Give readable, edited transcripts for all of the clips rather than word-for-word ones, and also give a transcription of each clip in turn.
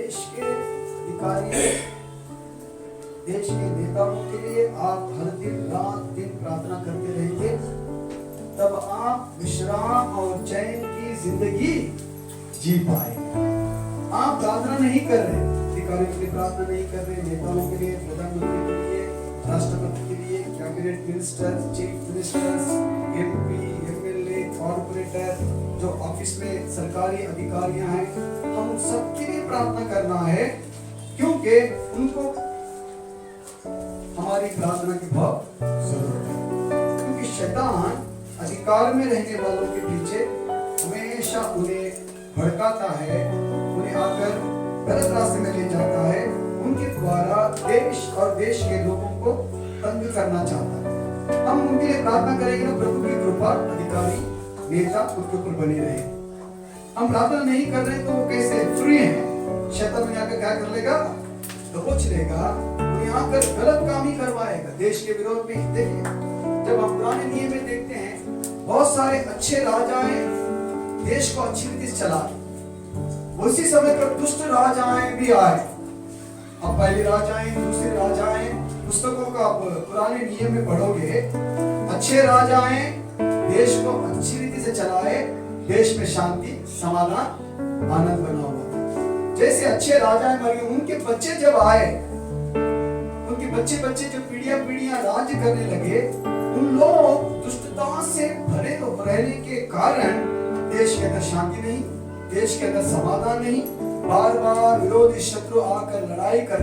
देश के अधिकारी, देश के नेताओं के लिए आप हर दिन रात दिन प्रार्थना करते रहेंगे, तब आप विश्राम और चैन की जिंदगी जी पाएंगे। आप प्रार्थना नहीं कर रहे, अधिकारियों के लिए प्रार्थना नहीं कर रहे, नेताओं के लिए, प्रधानमंत्री के लिए, राष्ट्रपति के लिए, cabinet minister, chief ministers, MP, MLA, corporator, जो ऑफिस में सरकारी अधिकारियां हैं, हम सबके लिए प्रार्थना करना है, क्योंकि उनको हमारी प्रार्थना की बहुत जरूरत है। क्योंकि शैतान अधिकार में रहने वालों के पीछे हमेशा उन्हें भड़काता है, उन्हें आकर गलत रास्ते में ले जाता है, उनके द्वारा देश और देश के लोगों को तंग करना चाहता है। हम उनके लिए प्रार्थना करेंगे ना, प्रभु की कृपा अधिकारी नेता उनके ऊपर बनी रहे। हम प्रार्थना नहीं कर रहे तो वो कैसे फ्री हैं? शैतान उन्हें आकर क्या कर लेगा? दबोच लेगा, उन्हें आकर गलत काम ही करवाएगा देश के विरोध में। देखिए, जब हम पुराने नियम में देखते हैं, बहुत सारे अच्छे राजाएं देश को अच्छी रीति से चला, उसी समय पर दुष्ट राजाएं भी आए। अब पहले राजाएं, दूसरे राजाएं, पुस्तकों का आप पुराने नियम में पढ़ोगे, अच्छे राजाएं देश को अच्छी रीति से चलाए, देश में शांति, समाधान, आनंद बना हुआ था। जैसे अच्छे राजाएं मर गए, उनके बच्चे जब आए, उनके बच्चे जो पीढ़ियां राज्य करने लगे, उन लोग दुष्टता से भरे रहने के कारण देश के अंदर शांति नहीं, देश के अंदर समाधान नहीं, बार बार विरोधी शत्रु आकर लड़ाई कर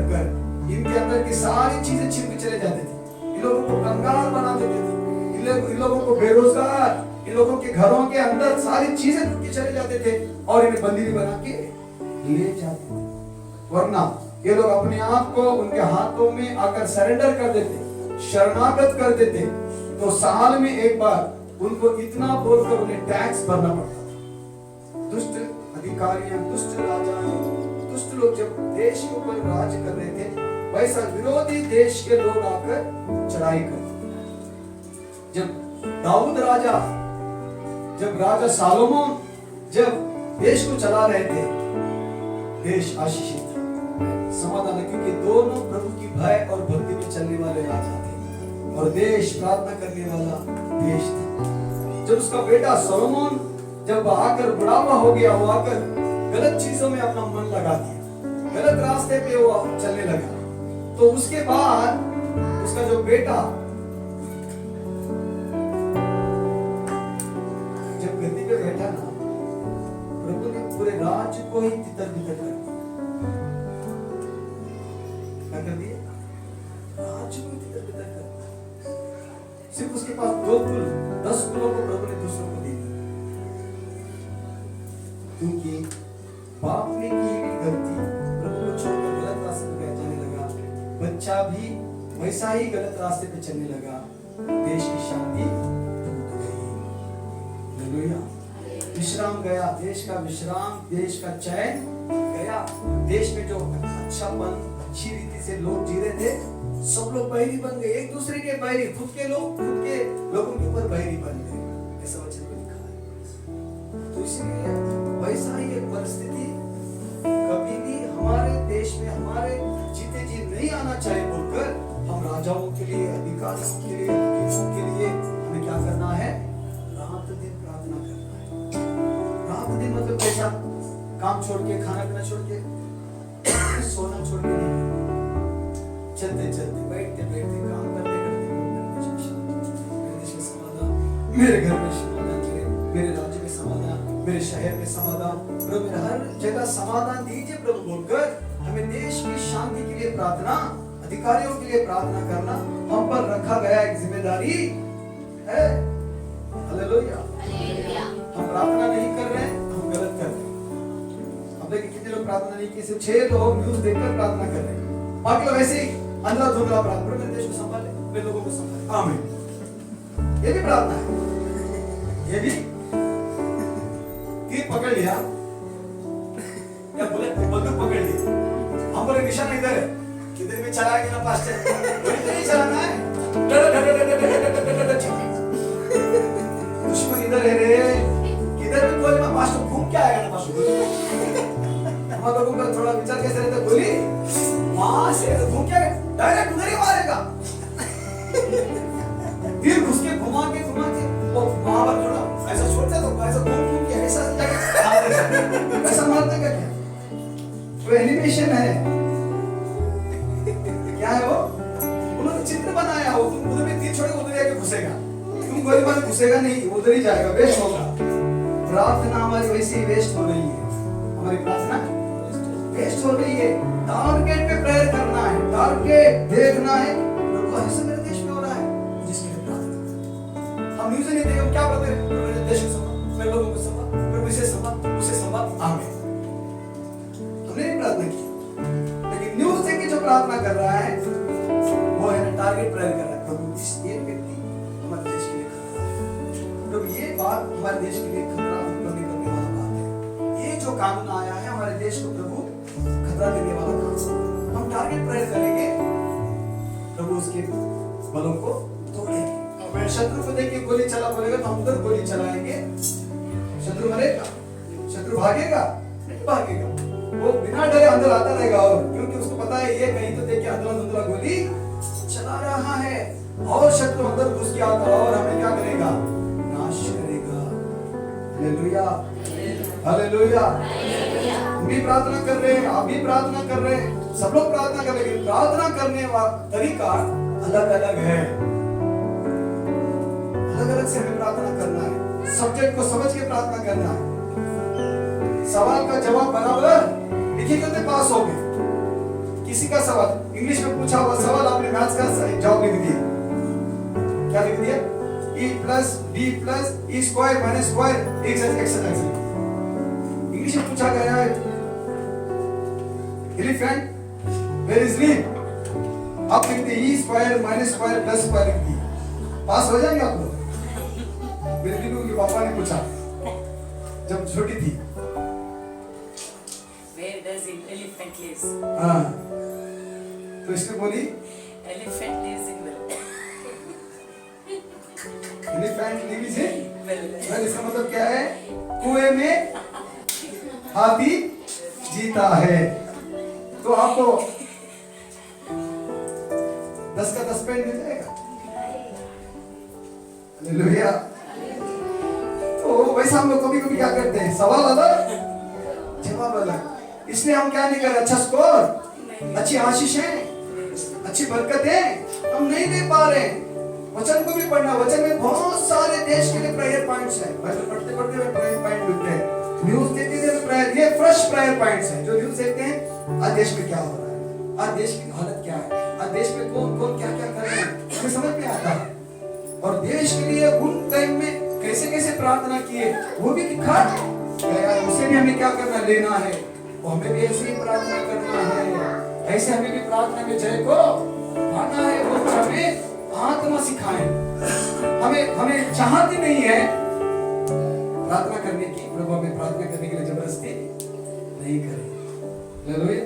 इनके अंदर की सारी चीजें छीन के चले जाते थे। इन लोगों को कंगाल बना देते थे, इन लोगों को बेरोजगार, इन लोगों के घरों के अंदर सारी चीजें लूट के चले जाते थे और इन्हें बंदी बना के ले जाते थे। वरना ये लोग अपने आप को उनके हाथों में आकर सरेंडर कर देते, शरणागत कर देते, तो साल में एक बार उनको इतना बोलकर उन्हें टैक्स भरना पड़ता था। दुष्ट अधिकारियां, दुष्ट राजाएं, दुष्ट लोग जब देश के ऊपर राज कर रहे थे, वैसा विरोधी देश के लोग आकर चढ़ाई करते। जब दाऊद राजा, जब राजा सालोमोन जब देश को चला रहे थे, देश आशीषित था, समाधान, क्योंकि दोनों प्रभु की भय और भक्ति में चलने वाले राजा थे और देश प्रार्थना करने वाला देश था। जब उसका बेटा सोलोमन जब आकर बुढ़ापा हो गया, वो आकर गलत चीजों में अपना मन लगा दिया, गलत रास्ते पे वो चलने लगा, तो उसके बाद उसका जो बेटा जब गद्दी पे बैठा ना, प्रभु ने पूरे राज्य को ही तितर-बितर कर दिया। क्या कर दिया? राज्य को तितर-बितर कर दिया। सिर्फ उसके पास 2 कुल, 10 कुलों को प्रभु ने दूसरों को दे दिया, क्योंकि बाप ने की भी गलती, प्रभु को छोड़कर गलत रास्ते पे जाने लगा, बच्चा भी वैसा ही गलत रास्ते पे चलने लगा, देश की शांति टूट गई। हालेलुया। विश्राम गया, देश का विश्राम, देश का चैन गया। देश में जो अच्छापन, अच्छी रीति से लोग जी रहे थे, सब लोग बैरी बन गए, एक दूसरे के बैरी, खुद के लोगों के ऊपर बैरी बन गए, ऐसा वचन में लिखा है। तो इसलिए वैसा ही एक परिस्थिति कभी भी हमारे देश में, हमारे जीते जी नहीं आना चाहिए बोलकर हम राजाओं के लिए, अधिकारियों के लिए, वकीलों के लिए हमें क्या करना है? रात दिन प्रार्थना करना है। रात दिन मतलब कैसा? काम छोड़ के, खाना पीना छोड़ के, सोना छोड़ के नहीं, चलते चलते, बैठते बैठते, काम करते करते, मेरे देश में समाधान, मेरे घर में समाधान, मेरे राज्य में समाधान, मेरे शहर में समाधान, प्रभु मेरे हर जगह समाधान दीजिए प्रभु बोलकर हमें देश की शांति के लिए प्रार्थना, अधिकारियों के लिए प्रार्थना करना हम पर रखा गया एक जिम्मेदारी है। हालेलुया। हम प्रार्थना नहीं कर रहे, हम गलत कर रहे हैं। अब देखिए कितने लोग प्रार्थना नहीं किए, सिर्फ 6 लोग न्यूज़ देखकर प्रार्थना कर रहे हैं, बाकी लोग ऐसे ही अंधा-धुंधला प्रार्थना, मेरे देश को संभाले, मेरे लोगों को संभाले, आमीन। ये भी प्रार्थना है, ये भी तीर पकड़ लिया या बंदूक पकड़ ली, हम बोले निशाना इधर है, किधर भी चलाएंगे ना पास्टर, नहीं चलाना है, दुश्मन इधर है रे, किधर भी कोई पास्टर घूम के आएगा ना, पास्टर हमारे लोगों का थोड़ा विचार कैसे रहता है, गोली वहां से घूम के डायरेक्ट उधर ही मारेगा। फिर घुस के घुमा के वो वहां पर थोड़ा ऐसा छोड़ते तो ऐसा घूम के ऐसा ऐसा मारते क्या? वो एनिमेशन है, क्या है वो? उन्होंने चित्र बनाया हो, तुम उधर भी तीर छोड़े उधर जाके घुसेगा, तुम गोली मार घुसेगा नहीं, उधर ही जाएगा, वेस्ट होगा। प्रार्थना हमारी वैसे ही वेस्ट हो रही है, हमारी प्रार्थना वेस्ट हो रही है। टारगेट पे प्रेयर करना है, टारगेट देखना है प्रभु ऐसे मेरे देश में हो रहा है, जिसके लिए प्रार्थना। हम न्यूज़ नहीं देखते, क्या बोलते हैं? मेरे देश को संभाल, मेरे लोगों को संभाल, प्रभु इसे संभाल, उसे संभाल, आमीन। हमने प्रार्थना की, लेकिन न्यूज़ देख के जो प्रार्थना कर रहा है वो है ना टारगेट प्रेयर कर रहा है। प्रभु इस एक व्यक्ति हमारे देश के लिए खतरा है, प्रभु ये बात हमारे देश के लिए खतरा उत्पन्न करने वाला बात है, ये जो कानून आया है हमारे देश को प्रभु खतरा देने वाला काम। हम टारगेट प्रेयर करेंगे, प्रभु उसके बलों को तोड़ेंगे। अगर शत्रु को देख के गोली चला बोलेगा तो हम उधर गोली चलाएंगे, शत्रु मरेगा, शत्रु भागेगा नहीं भागेगा, वो बिना डरे अंदर आता रहेगा, और क्योंकि उसको पता है ये कहीं तो देख के अंदर गोली चला रहा है, और शत्रु अंदर घुस के आता और हमें क्या करेगा? नाश करेगा। Hallelujah, hallelujah. हम भी प्रार्थना कर रहे हैं, आप भी प्रार्थना कर रहे हैं, सब लोग प्रार्थना कर रहे हैं। प्रार्थना करने का तरीका अलग अलग है, अलग अलग से हमें प्रार्थना करना है, सब्जेक्ट को समझ के प्रार्थना करना है। सवाल का जवाब बराबर लिखिए तो पास हो गए। किसी का सवाल इंग्लिश में पूछा हुआ सवाल आपने मैथ्स का जवाब लिख दिया, क्या लिख दिया? e plus b plus e square minus square x English में पूछा गया है। एलिफेंट वेयर इज लीफ, आप लिख दिए e square minus square plus square लिख दिए, पास हो जाएंगे आप लोग। मेरे दीदी के पापा ने पूछा जब छोटी थी, Where does elephant lives? हाँ, तो इसने बोली Elephant lives in well. Elephant lives in Well. इसका मतलब क्या है? कुएं में हाथी जीता है। तो आपको 10 का 10 पेन मिल जाएगा। हालेलुया। तो वैसा हम लोग कभी कभी क्या करते हैं, सवाल अलग जवाब अलग, इसलिए हम क्या नहीं कर रहे? अच्छा स्कोर, अच्छी आशीषें, अच्छी बरकतें हम नहीं दे पा रहे। वचन को भी पढ़ना, वचन में बहुत सारे देश के लिए प्रेयर पॉइंट्स है, बाइबल पढ़ते पढ़ते हुए प्रेयर पॉइंट मिलते हैं, न्यूज़ देखते देखते प्रेयर, ये फ्रेश प्रेयर पॉइंट्स हैं जो न्यूज़ देखते हैं। आज देश में क्या हो रहा है, आज देश की हालत क्या है, आज देश में कौन कौन क्या क्या कर रहे हैं, हमें समझ में आता है। और देश के लिए उन टाइम में कैसे कैसे प्रार्थना किए वो भी लिखा है, उसे भी हमें क्या करना, लेना है, वो हमें भी ऐसे ही प्रार्थना करना है, ऐसे हमें भी प्रार्थना में जय को पाना है। वो हमें आत्मा सिखाए, हमें चाहती नहीं है प्रार्थना करने की, प्रभु हमें प्रार्थना करने के लिए जबरदस्ती नहीं करे। हालेलुया।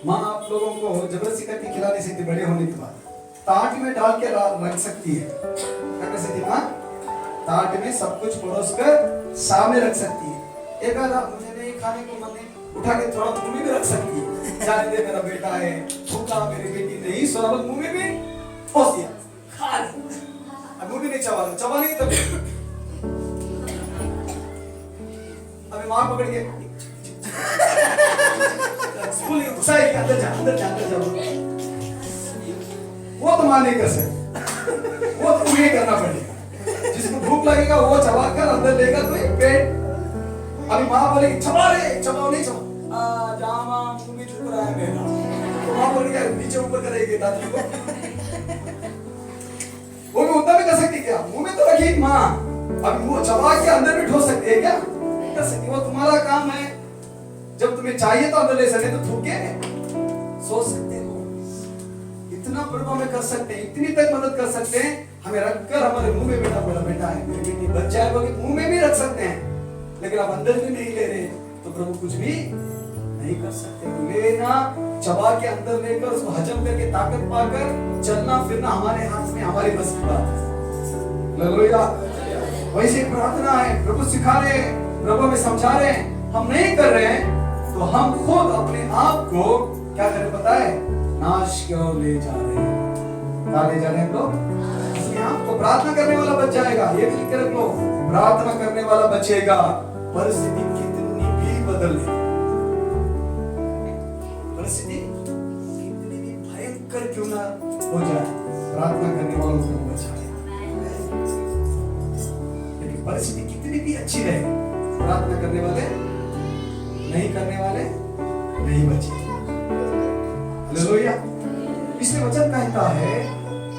माँ आप लोगों को जबरदस्ती करके खिला नहीं सकती, बड़े होने के बाद ताट में डाल के रख सकती है, क्या कर सकती है माँ? ताट में सब कुछ परोस कर सामने रख सकती है। एक आधा मुझे नहीं खाने को मन नहीं, उठा के थोड़ा मुंह में भी रख सकती है, जाने दे मेरा बेटा है भूखा, मेरी बेटी नहीं, सोना मुंह में भी ठोस दिया, खा ले, अब मुंह भी नहीं चबाना, चबाने तब अभी माँ पकड़ के स्कूल में घुसाएगी, अंदर जा अंदर जा अंदर जा, वो तो माँ नहीं कर सकती, वो तो तुम्हें करना पड़ेगा। जिसको भूख लगेगा वो चबा कर अंदर लेगा तो एक पेट। अभी माँ बोलेगी चबा ले, चबाओ नहीं चबा, जा माँ मुंह में चुप रहा है मेरा, तो माँ बोलेगी नीचे ऊपर करेगी दादी को, वो भी उतना भी कर सकती क्या? मुंह में तो रखी माँ, अभी वो चबा के अंदर भी ठोस सकती है क्या? कर सकती, वो तुम्हारा काम है, जब तुम्हें चाहिए तो अंदर ले सकते, तो थूके सो सकते हो। इतना प्रभु हमें कर सकते हैं, इतनी तक मदद कर सकते हैं, हमें रखकर हमारे मुंह में बेटा बड़ा बेटा है, मेरी बेटी बच जाए बोले मुंह में भी रख सकते हैं, लेकिन आप अंदर भी नहीं ले रहे तो प्रभु कुछ भी नहीं कर सकते। लेना, चबा के अंदर लेकर उसको हजम करके ताकत पाकर चलना फिरना हमारे हाथ में, हमारी बस की बात है। हालेलुया। वैसे प्रार्थना है, प्रभु सिखा रहे हैं, प्रभु हमें समझा रहे हैं, हम नहीं कर रहे हैं तो हम खुद अपने आप को क्या करें पता है, नाश की ओर ले जा रहे हैं। क्या ले जा रहे हैं हम लोग? अपने आप को। प्रार्थना करने वाला बच जाएगा, ये भी लिख के रख लो, प्रार्थना करने वाला बचेगा। परिस्थिति कितनी भी बदले, परिस्थिति कितनी भी भयंकर क्यों ना हो जाए, प्रार्थना करने वालों को बचाए। लेकिन परिस्थिति कितनी भी अच्छी रहे, प्रार्थना करने वाले नहीं करने वाले नहीं बचे। हालेलुया। इसलिए वचन कहता है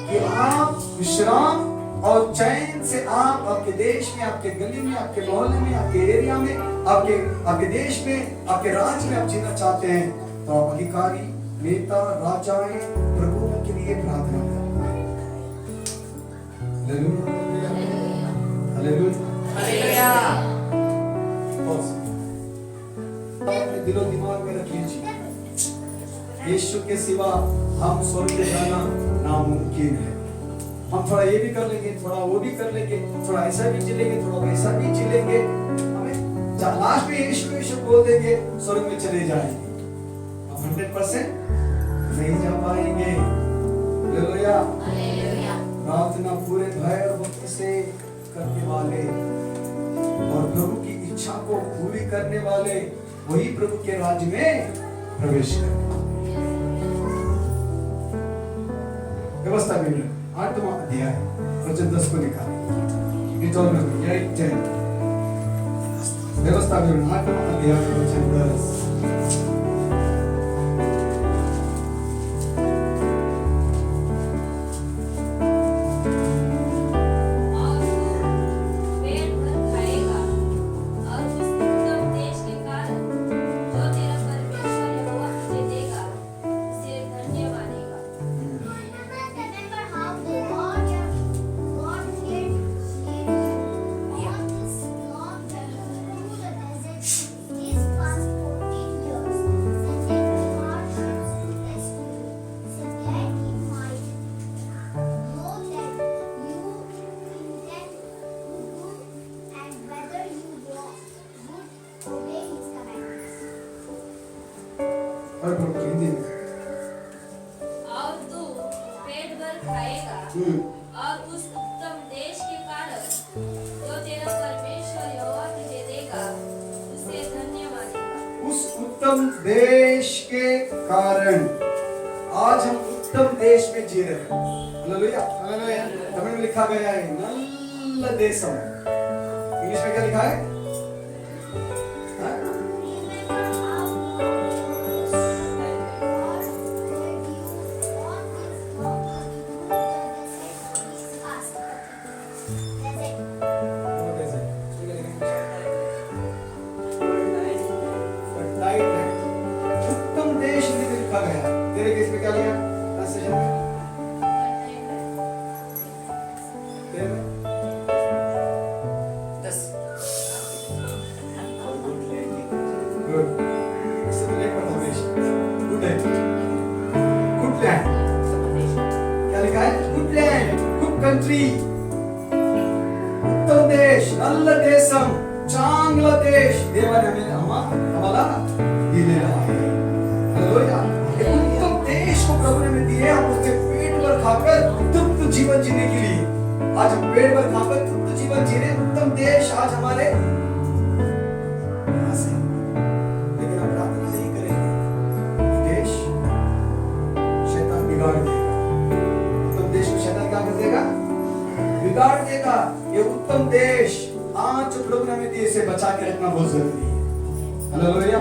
कि आप विश्राम और चैन से आप आपके देश में, आपके गली में, आपके मोहल्ले में, आपके एरिया में, आपके देश में, आपके राज्य में आप जीना चाहते हैं, तो आप अधिकारी, नेता, राजाएं, प्रभुओं के लिए प्रार्थना करें। Hallelujah, hallelujah, hallelujah. अपने दिलो दिमाग में रख लीजिए, यीशु के सिवा हम स्वर्ग में जाना नामुमकिन है। हम थोड़ा ये भी कर लेंगे, थोड़ा वो भी कर लेंगे, थोड़ा ऐसा भी चलेंगे, थोड़ा वैसा भी चलेंगे, हमें लास्ट में यीशु यीशु बोल देंगे, स्वर्ग में चले जाएंगे। हम 100% नहीं जा पाएंगे। हालेलुया। प्रार्थना पूरे भय और भक्ति से करने वाले और प्रभु की इच्छा को पूरी करने वाले वही प्रभु के राज्य में प्रवेश करें। व्यवस्था विवरण 8वां अध्याय वचन 10 को लिखा है। व्यवस्था विवरण 8वां अध्याय वचन 10। और तू पेट भर खाएगा और उस उत्तम देश के कारण जो तेरा परमेश्वर यहोवा तुझे देगा उसे धन्य मानेगा। उस उत्तम देश के कारण आज हम उत्तम देश में जी रहे हैं। Hallelujah, hallelujah. तमिल में लिखा गया है नल्ल देशम, इंग्लिश में क्या लिखा है? उत्तम देश, नल्ल देशम, चांगला देश देवाने आम्हाला दिलेला आहे। हालेलुया। उत्तम देश को प्रभु ने दिए, हम उससे पेट भर खाकर तृप्त जीवन जीने के लिए। आज हम पेट भर खाकर तृप्त जीवन जी रहे हैं। उत्तम देश आज हमारे पास है, लेकिन हम प्रार्थना नहीं करेंगे, देश शैतान बिगाड़ देगा। उत्तम देश को शैतान क्या कर देगा? बिगाड़ देगा। ये उत्तम देश आज जो प्रभु ने हमें दिए, इसे बचा के रखना बहुत जरूरी है। हालेलुया।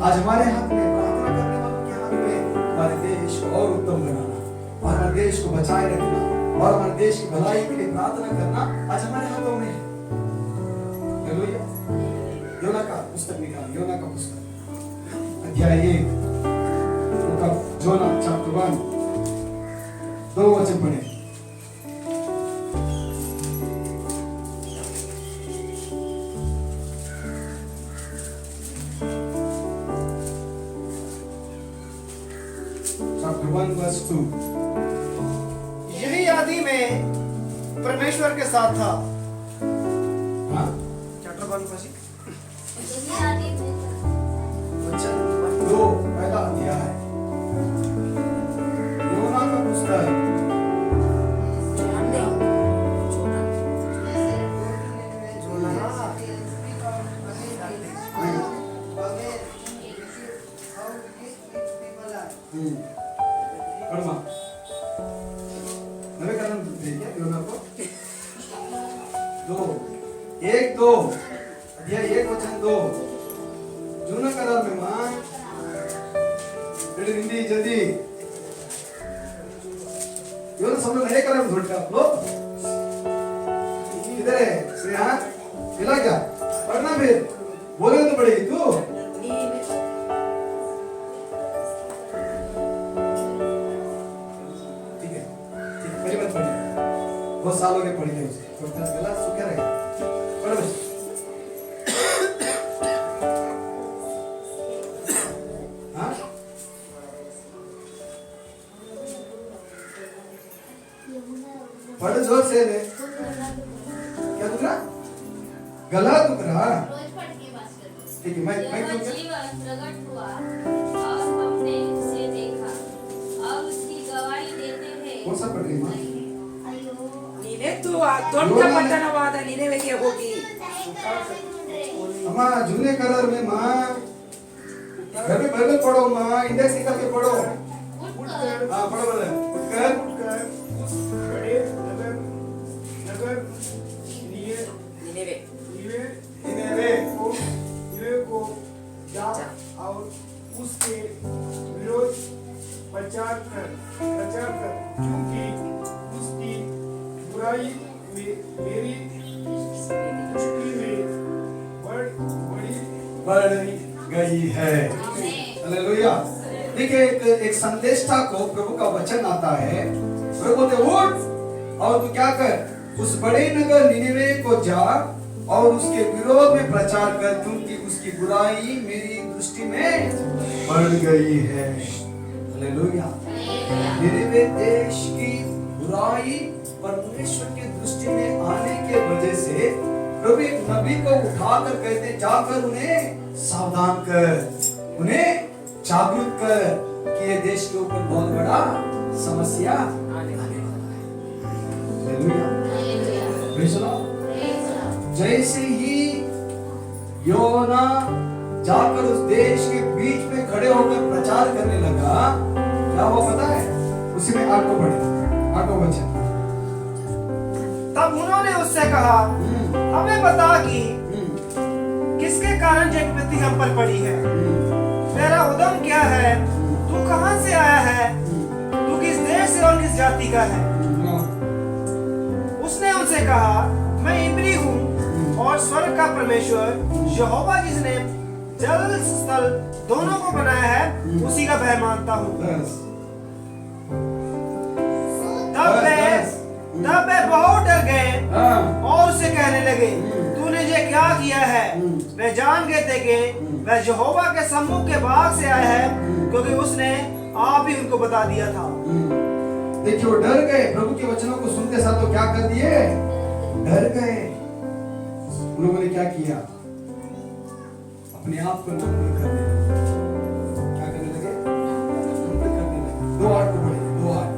आज हमारे हाथ में, प्रार्थना करने वालों के हाथ में, हमारे देश को और उत्तम बनाना और हमारे देश को बचाए रखना और हमारे देश की भलाई के लिए प्रार्थना करना आज हमारे हाथों में है। हालेलुया। योना का पुस्तक निकाल, योना का पुस्तक अध्याय 1, जोना चैप्टर 1, 2 वचन पढ़े। Chapter 1 verse 2। यही आदि में परमेश्वर के साथ था। हाँ? Chapter 1 verse 2। यही आदि में कर्मा नवे कारण देखिए योना को 2 1 2 अध्याय 1 वचन 2 जूना करार में मां हिंदी जल्दी योना सब लोग नए करार में ढूंढते आप लोग इधर है श्रेया मिला क्या पढ़ना फिर बोले तो पड़ेगी तू बहुत साल हो गए पढ़ी है उसे तो गला सूखा रहेगा पढ़ो बच्चे हाँ पढ़ो जोर से ले क्या दुख रहा गला दुख रहा रोज पढ़ के बात करो। ठीक है मैं यह क्यों क्या जीवन प्रकट हुआ और हमने उसे देखा और उसकी गवाही देते हैं। कौन सा पढ़ रही माँ ನೀನೇ ದೊಡ್ಡ ಪಟ್ಟಣವಾದ ನಿನೆವೆಗೆ ಹೋಗಿ अम्मा जूने करार में माँ घर में बाइबल पढ़ो माँ इंडेक्स निकाल के पढ़ो हाँ पढ़ो बोले उठकर उस बड़े नगर ನಿನೆವೆ निनेवे को जा और उसके विरोध प्रचार कर क्योंकि उसकी बुराई में मेरी दृष्टि में बढ़ गई है हालेलुया देखिए एक संदेशता को प्रभु का वचन आता है प्रभु बोलते उठ और तू क्या कर उस बड़े नगर निनेवे को जा और उसके विरोध में प्रचार कर क्योंकि उसकी बुराई मेरी दृष्टि में बढ़ गई है हालेलुया निनेवे देश की बुराई परमेश्वर की दृष्टि में आने के वजह से प्रभु एक नबी को उठाकर कहते जाकर उन्हें सावधान कर उन्हें जागरूक कर कि ये देश के ऊपर बहुत बड़ा समस्या आने वाला है हालेलुया प्रेज़ द लॉर्ड जैसे ही योना जाकर उस देश के बीच में खड़े होकर प्रचार करने लगा क्या हुआ पता है उसी में आठों वचन तब उन्होंने उससे कहा हमें बता कि किसके कारण ये विपत्ति हम पर पड़ी है तेरा उद्यम क्या है तू कहां से आया है तू किस देश से और किस जाति का है उसने उनसे कहा मैं इब्री हूँ और स्वर्ग का परमेश्वर यहोवा जिसने जल स्थल दोनों को बनाया है उसी का भय मानता हूँ तब वे बहुत डर गए और उससे कहने लगे तूने ये क्या किया है वे जान गए थे कि वह यहोवा के सम्मुख के भाग से आया है क्योंकि उसने आप ही उनको बता दिया था देखिए वो डर गए प्रभु के वचनों को सुनते साथ तो क्या कर दिए डर गए उन लोगों ने क्या किया अपने आप को नम्र करने लगे क्या करने लगे नम्र करने लगे 2 8 को पढ़िए 2 8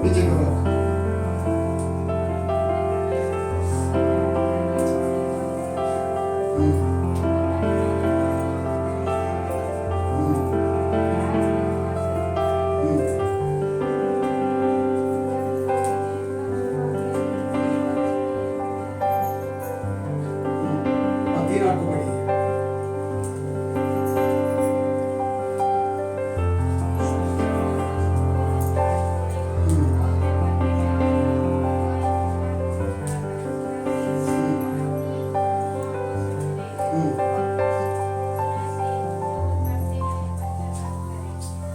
नीचे करो अब 3 8 को पढ़िए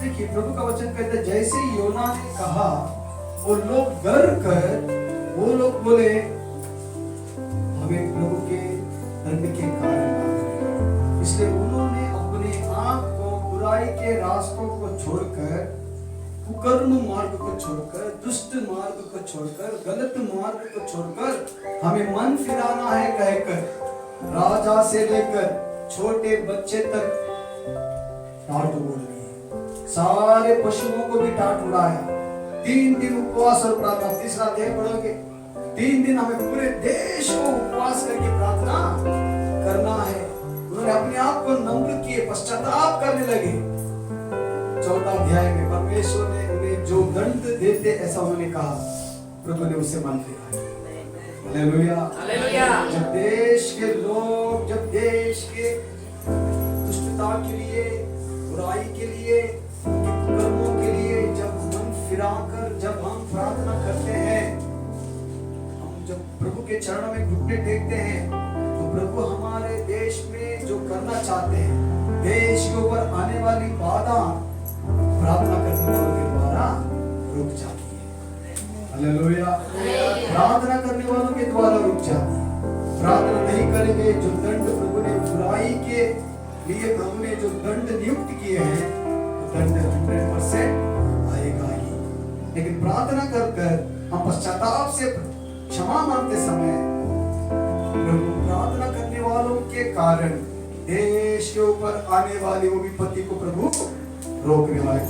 देखिए प्रभु का वचन कहता है जैसे योना ने कहा वो लोग डर कर वो लोग बोले हमें प्रभु के दंड के कारण इसलिए उन्होंने अपने आप को बुराई के रास्तों को छोड़कर कुकर्म मार्ग को छोड़कर दुष्ट मार्ग को छोड़कर गलत मार्ग को छोड़कर हमें मन फिराना है कहकर राजा से लेकर छोटे बच्चे तक डांट बोल रही है। सारे पशुओं को भी डांट उड़ाया। 3 दिन उपवास और प्रार्थना। तीसरा अध्याय पढ़ोगे। 3 दिन हमें पूरे देश को उपवास करके प्रार्थना करना है। उन्होंने अपने आप को नम्र किए, पश्चाताप करने लगे। 14 अध्याय में परमेश्वर ने उन्हें जो दंड देते ऐसा उन्होंने कहा, प्रभु ने उसे मान लिया। Hallelujah, hallelujah. जब देश के लोग, जब देश के दुष्टता के लिए, बुराई के लिए, उनके कर्मों के लिए जब मन फिराकर जब हम प्रार्थना करते हैं, हम जब प्रभु के चरणों में घुटने टेकते हैं, तो प्रभु हमारे देश में जो करना चाहते हैं, देश के ऊपर आने वाली बाधा प्रार्थना करने वालों के द्वारा रुक जाती है। हालेलुया। प्रार्थना करने वालों के द्वारा रुक जाती है। प्रार्थना नहीं करेंगे, जो दंड प्रभु ने बुराई के लिए प्रभु ने जो दंड नियुक्त किए हैं, वो दंड 100% आएगा ही। लेकिन प्रार्थना कर कर हम पश्चाताप से क्षमा मांगते समय प्रभु प्रार्थना करने वालों के कारण देश के ऊपर आने वाली वो विपत्ति को प्रभु रोकने वाले।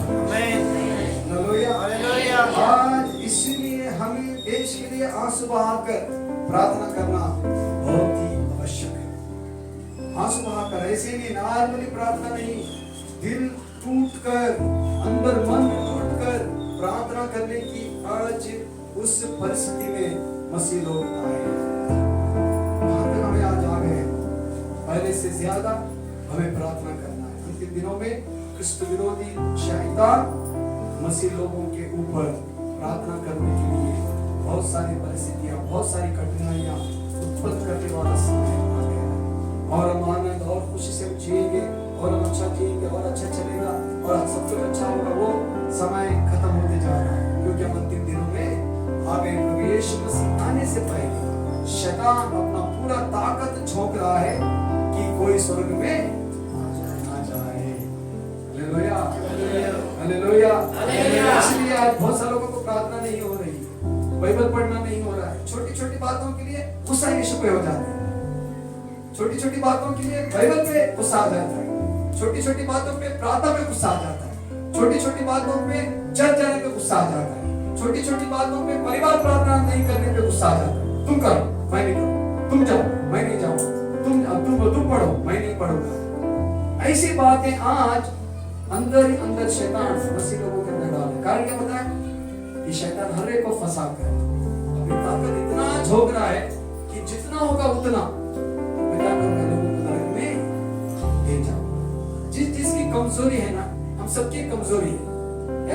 हालेलुया। आज इसलिए हमें देश के लिए आंसू बहाकर प्रार्थना करना बहुत ही आवश्यक है। आंसू बहाकर, ऐसे नहीं नॉर्मली प्रार्थना नहीं, दिल टूटकर, अंदर मन टूटकर प्रार्थना करने की आज उस परिस्थिति में मसीह लोग आए हैं। वहां तक हमें आज आ गए। पहले से ज्यादा हमें प्रार्थना करना है। अंतिम दिनों में क्रिस्त विरोधी शैतान मसीह लोगों के ऊपर प्रार्थना करने के लिए बहुत सारी परिस्थितियां, बहुत सारी कठिनाइयां उत्पन्न करने वाला समय आ गया है। और हम आनंद और खुशी से जिएंगे, और हम अच्छा जिएंगे, और अच्छा चलेगा, और सब कुछ अच्छा होगा, वो समय खत्म होते जा रहा है। क्योंकि हम अंतिम दिनों में आ गए। प्रभु यीशु मसीह आने से पहले शैतान अपना पूरा ताकत झोंक रहा है कि कोई स्वर्ग में ना जाए। Hallelujah, hallelujah, hallelujah. इसलिए आज बहुत सारे लोगों को प्रार्थना नहीं हो रही है, बाइबल पढ़ना नहीं हो रहा है। छोटी छोटी बातों के लिए गुस्सा यीशु पे हो जाता है। छोटी छोटी बातों के लिए बाइबल पे गुस्सा आ जाता है। छोटी छोटी बातों पे प्रार्थना पे गुस्सा आ जाता है। छोटी छोटी बातों पे चर्च जाने पे गुस्सा आ जाता है। छोटी छोटी बातों पे परिवार प्रार्थना नहीं करने पे गुस्सा आ जाता है। तुम करो, मैं नहीं करूं, तुम जाओ, मैं नहीं जाऊंगा, तुम पढ़ो, मैं नहीं पढ़ूंगा। ऐसी बातें आज अंदर ही अंदर शैतान मसीह लोगों के अंदर डाल है। कारण क्या पता है कि शैतान हर एक को फंसा कर अपनी ताकत इतना झोंक रहा है कि जितना होगा उतना मैं क्या करूंगा, लोगों को नरक में ले जाऊंगा। जिसकी कमजोरी है ना, हम सबकी कमजोरी है,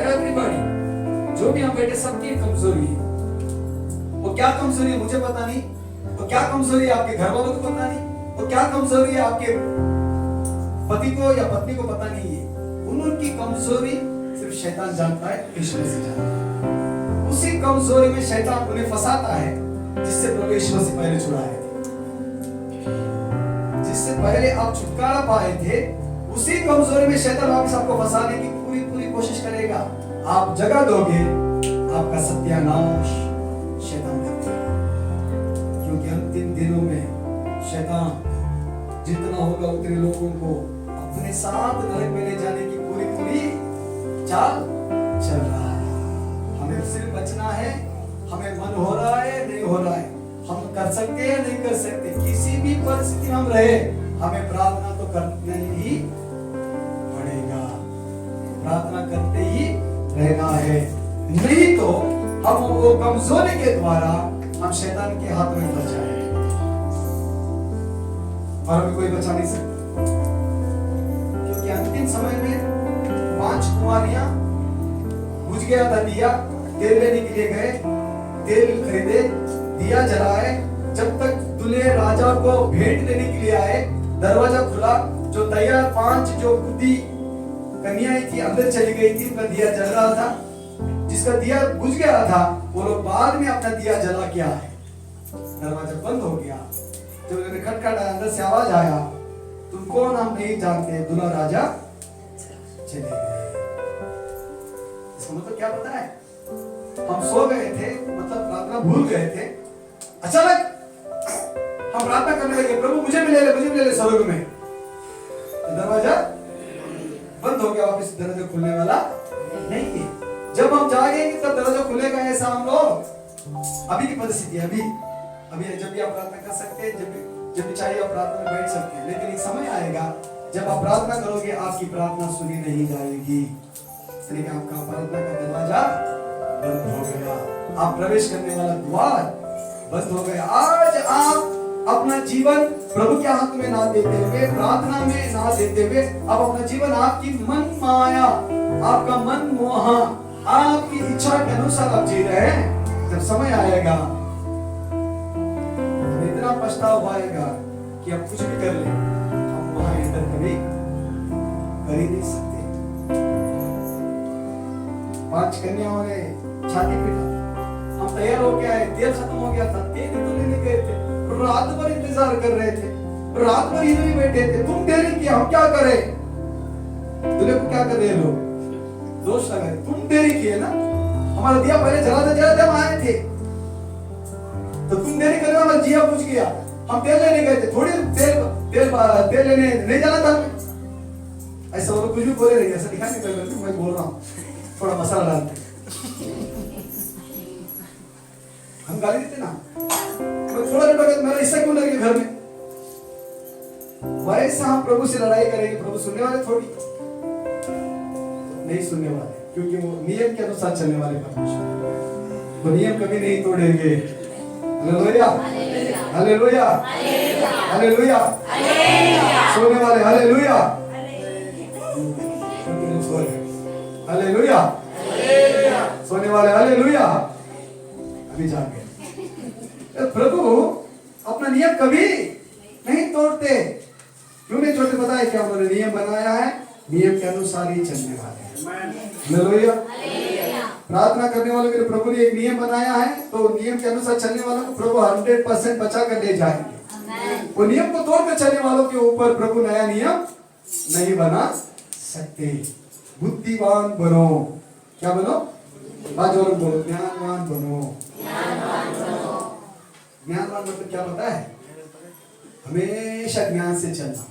एवरीबॉडी, जो भी हम बैठे सबकी कमजोरी है। वो क्या कमजोरी है मुझे पता नहीं, वो क्या कमजोरी है आपके घर वालों को पता नहीं, वो क्या कमजोरी है आपके पति को या पत्नी को पता नहीं है। उनकी कमजोरी सिर्फ शैतान जानता है, यीशु मसीह जानता है। उसी कमजोरी में शैतान उन्हें फंसाता है जिससे प्रभु यीशु मसीह पहले छुड़ाए थे। जिससे पहले आप छुटकारा पाए थे, उसी कमजोरी में शैतान वापस आपको फंसाने की पूरी पूरी कोशिश करेगा। आप जगह दोगे, आपका सत्यानाश शैतान करता है। क्योंकि अंतिम दिनों में शैतान जितना होगा उतने लोगों को अपने साथ नरक में ले जाने की पूरी पूरी चाल चल रहा है। हमें सिर्फ बचना है। हमें मन हो रहा है, नहीं हो रहा है, हम कर सकते हैं, नहीं कर सकते, किसी भी परिस्थिति में हम रहे, हमें प्रार्थना तो करना ही पड़ेगा। प्रार्थना करते ही रहना है, नहीं तो हम वो कमजोरी के द्वारा हम शैतान के हाथ में फंस जाएंगे और हमें कोई बचा नहीं सकता। क्योंकि अंतिम समय में 5 कुंवारियां, बुझ गया था दिया, तेल लेने के लिए गए, तेल खरीदे, दिया जलाए। जब तक दूल्हे राजा को भेंट लेने के लिए आए, दरवाजा खुला, जो तैयार 5 जो बुद्धि कन्याएं थी अंदर चली गई थी, उनका दिया जल रहा था। जिसका दिया बुझ गया था वो लोग बाद में अपना दिया जला के आए। दरवाजा बंद हो गया। जब उन्होंने खटखटाया, अंदर से आवाज आया, तुम कौन, हम नहीं जानते, दूल्हा राजा चले गए। इसका मतलब क्या पता है? हम सो गए थे, मतलब प्रार्थना भूल गए थे। अचानक हम प्रार्थना करने लगे, प्रभु मुझे भी ले ले स्वर्ग में, तो दरवाजा बंद हो गया, वापस दरवाजा खुलने वाला नहीं है। जब हम जागेंगे तब दरवाजा खुलेगा, ऐसा हम लोग अभी की परिस्थिति है। अभी जब भी आप प्रार्थना कर सकते हैं, जब भी चाहिए आप प्रार्थना में बैठ सकते हैं, लेकिन एक समय आएगा जब आप प्रार्थना करोगे आपकी प्रार्थना सुनी नहीं जाएगी, इसलिए आपका प्रार्थना का दरवाजा बंद हो गया, आप प्रवेश करने वाला द्वार बंद हो गया। आज आप अपना जीवन प्रभु के हाथ में ना देते हुए, प्रार्थना में ना देते हुए, अब अपना जीवन आपकी मन माया, आपका मन मोह, आपकी इच्छा के अनुसार आप जी रहे हैं। जब समय आएगा तो इतना पछतावा आएगा कि आप कुछ भी कर ले, हम वहां एंटर कभी कर ही नहीं सकते। 5 कन्याओं ने छाती पीटा, हम तैयार हो गया है, तेल खत्म हो गया था, तेल तो लेने गए थे, रात भर इंतजार कर रहे थे, रात भर इधर ही बैठे थे, तुम देरी किया, हम क्या करें? दूल्हे को क्या कर रहे लोग? दोष लगा, तुम देरी किए ना, हमारा दिया पहले जलाते हम आए थे, तो तुम देरी करने वाला जिया पूछ गया, हम तेल लेने गए थे, थोड़ी तेल लेने नहीं जाना था। ऐसा वो कुछ भी बोले नहीं, ऐसा दिखा नहीं पड़ेगा, मैं बोल रहा हूँ थोड़ा मसाला डालते, हम गाली देते ना, थोड़ा लेट मेरा हिस्सा क्यों लगे घर में? वैसा हम प्रभु से लड़ाई करेंगे, प्रभु सुनने वाले थोड़ी नहीं सुनने वाले, क्योंकि वो नियम के अनुसार चलने वाले परमेश्वर, वो नियम कभी नहीं तोड़ेंगे। हालेलुया, हालेलुया, हालेलुया, सोने वाले हालेलुया, हालेलुया, सोने वाले हालेलुया, अभी जाग गए। प्रभु अपना नियम कभी नहीं तोड़ते। क्यों नहीं तोड़ते? पता है क्या? उन्होंने नियम बनाया है, नियम के अनुसार ही चलने वाले हैं। हालेलुया। प्रार्थना करने वालों के लिए प्रभु ने एक नियम बनाया है, तो नियम के अनुसार चलने वालों को प्रभु 100% बचा कर ले जाएंगे। वो नियम को तोड़कर चलने वालों के ऊपर प्रभु नया नियम नहीं बना सकते। बुद्धिवान बनो। क्या बनो? बाजोर बोलो, ज्ञानवान बनो। ज्ञानवान मतलब क्या पता है? हमेशा ज्ञान से चलना।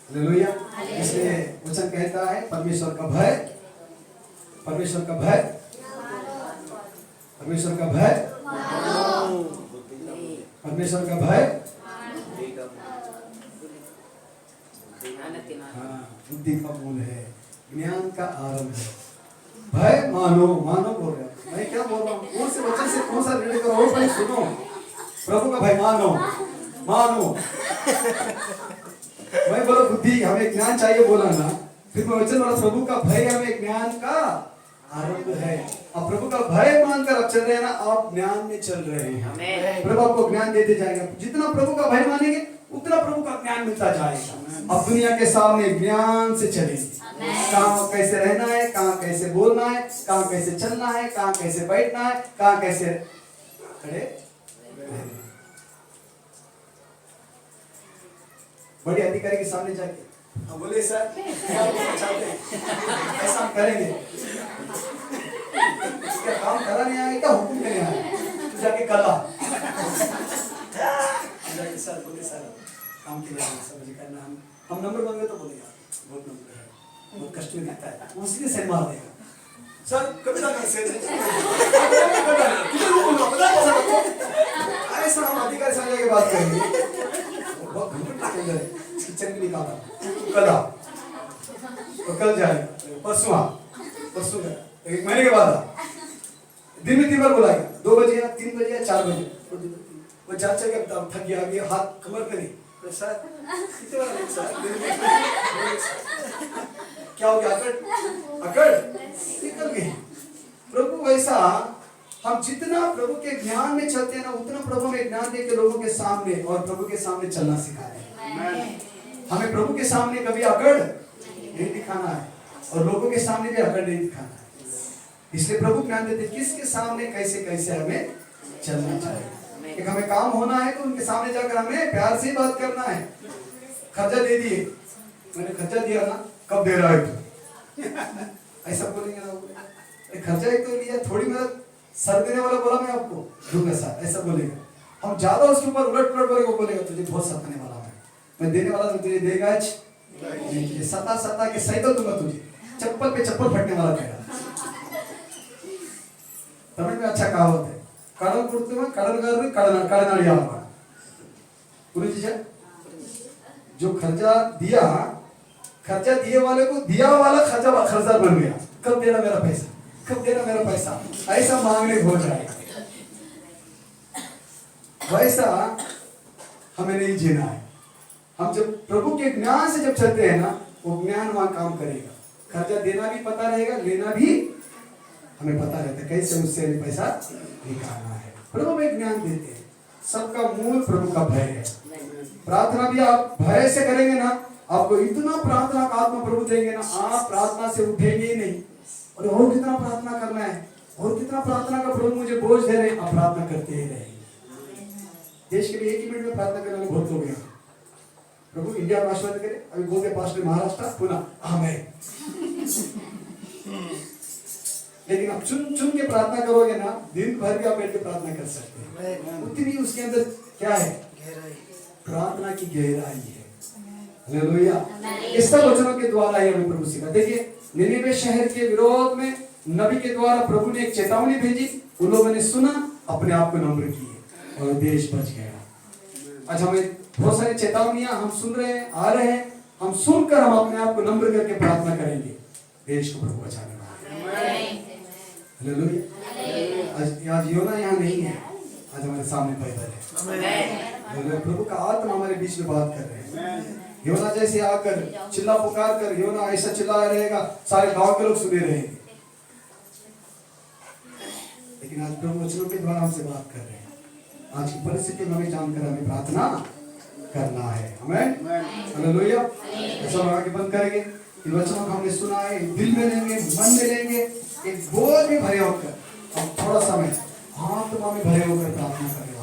हालेलुया। इसलिए वचन कहता है परमेश्वर का भय, परमेश्वर का भय, परमेश्वर का भय, परमेश्वर का भय, बुद्धि का मूल है, ज्ञान का आरंभ है। भय मानो, मानो बोल रहे हैं, मैं क्या बोल रहा हूँ? कौन से वचन से कौन सा रिलेट करो, वो पहले सुनो। प्रभु का भय मानो, मानो। मैं बोला बुद्धि, हमें ज्ञान चाहिए बोला ना, फिर मैं वचन बोला प्रभु का भय हमें ज्ञान का आरंभ है। अब प्रभु का भय मानकर आप चल रहे हैं ना, आप ज्ञान में चल रहे हैं। प्रभु आपको ज्ञान देते जाएगा, जितना प्रभु का भय मानेंगे उतना प्रभु का ज्ञान मिलता जाएगा। अब दुनिया के सामने ज्ञान से चलेंगे, कहाँ कैसे रहना है, कहाँ कैसे बोलना है, कहाँ कैसे चलना है, कहाँ कैसे बैठना है, कहाँ कैसे खड़े। बड़े अधिकारी के सामने जाके हम बोले सर ऐसा हम करेंगे, क्या काम करा नहीं आए, क्या हुक्म करने आए, तो जाके कला जाके सर बोले सर काम के लिए सर मुझे करना, हम नंबर मांगे तो बोलेगा बहुत नंबर है, बहुत कष्ट में देता है, वो सीधे सेल मार देगा। सर कभी ना कर सेल अरे सर हम अधिकारी सामने जाके बात करेंगे, बहुत घंटे के अंदर किचन भी निकाला कला, तो कल जाए, परसों एक महीने के बाद दिन में 3 बार बुलाएगा, 2 बजे या 3 बजे या 4 बजे, वो जांच के थक गया, हाथ कमर पे नहीं, तो सर कितने बार नहीं सर, क्या हो गया? अकड़ निकल गई। प्रभु वैसा हम जितना प्रभु के ज्ञान में चलते हैं ना, उतना प्रभु में ज्ञान दे के लोगों के सामने और प्रभु के सामने चलना सिखाते हैं। हमें प्रभु के सामने कभी अकड़ नहीं दिखाना है और लोगों के सामने भी अकड़ नहीं दिखाना है। इसलिए प्रभु ज्ञान देते किसके सामने कैसे कैसे हमें चलना चाहिए। एक हमें काम होना है तो उनके सामने जाकर हमें प्यार से बात करना है। खर्चा दे दिए, मैंने खर्चा दिया ना, कब दे रहा है तू? ऐसा बोलेंगे ना, खर्चा ही तो लिया, थोड़ी मदद सर देने वाला बोला मैं आपको दूंगा सर, ऐसा बोलेगा। हम ज्यादा उसके ऊपर उलट पुलट बोलेगा, बोलेगा तुझे बहुत सताने वाला है, मैं देने वाला तो तुझे देगा आज नहीं, सता सता के सही तो दूंगा तुझे, चप्पल पे चप्पल फटने वाला कहेगा। तमिल में अच्छा कहावत है, कड़ल कुर्ते में कड़ल कड़नाड़ी आवा, जो खर्चा दिए वाले को दिया वाला खर्चा बन गया, कब देना मेरा पैसा, कब देना मेरा पैसा, ऐसा मांगने हो जाएगा। वैसा हमें नहीं जीना है। हम जब प्रभु के ज्ञान से जब चलते हैं ना, वो ज्ञान वहां काम करेगा। खर्चा देना भी पता रहेगा, लेना भी हमें पता रहता है कैसे उससे पैसा निकालना है। प्रभु में ज्ञान देते हैं। सबका मूल प्रभु का भय है। प्रार्थना भी आप भय से करेंगे ना, आपको इतना प्रार्थना का आत्मा प्रभु देंगे ना, आप प्रार्थना से उठेंगे ही नहीं। और कितना प्रार्थना करना है, और कितना प्रार्थना का प्रभु मुझे बोझ दे रहे, आप प्रार्थना करते ही रहेंगे। देश के लिए 1 मिनट में प्रार्थना करने वाले बहुत लोग हैं। प्रभु इंडिया को आशीर्वाद करे। अभी बोलते पास में महाराष्ट्र पुनः आमेन। लेकिन आप चुन चुन के प्रार्थना करोगे ना, दिन भर भी आप बैठ के प्रार्थना कर सकते हैं। उतनी उसके अंदर क्या है, प्रार्थना की गहराई है। हालेलुया। इस सब वचनों के द्वारा ही हमें प्रभु सिखा। देखिए, निनिवे शहर के विरोध में नबी के द्वारा प्रभु ने एक चेतावनी भेजी, उन लोगों ने सुना, अपने आप को नम्र किए और देश बच गया। आज हमें बहुत सारी चेतावनियां हम सुन रहे हैं, आ रहे हैं, हम सुनकर हम अपने आप को नम्र करके प्रार्थना करेंगे, देश को प्रभु बचाने वाले। हालेलुया। आज योना यहाँ नहीं है, आज हमारे सामने पैदल है। प्रभु का आत्मा हमारे बीच में बात कर रहे हैं। योना जैसे आकर चिल्ला पुकार कर, योना ऐसा चिल्ला रहेगा, सारे गांव के लोग सुने रहेंगे। लेकिन आज प्रभु वचनों के द्वारा हमसे बात कर रहे हैं। आज की परिस्थिति में हमें जानकर हमें प्रार्थना करना है। आमीन। हालेलुया। ऐसा आगे बंद करेंगे। इन वचनों को हमने सुना है, दिल में लेंगे, मन में लेंगे, एक बोझ में भरे होकर हम थोड़ा समय आत्मा में भरे होकर प्रार्थना करें।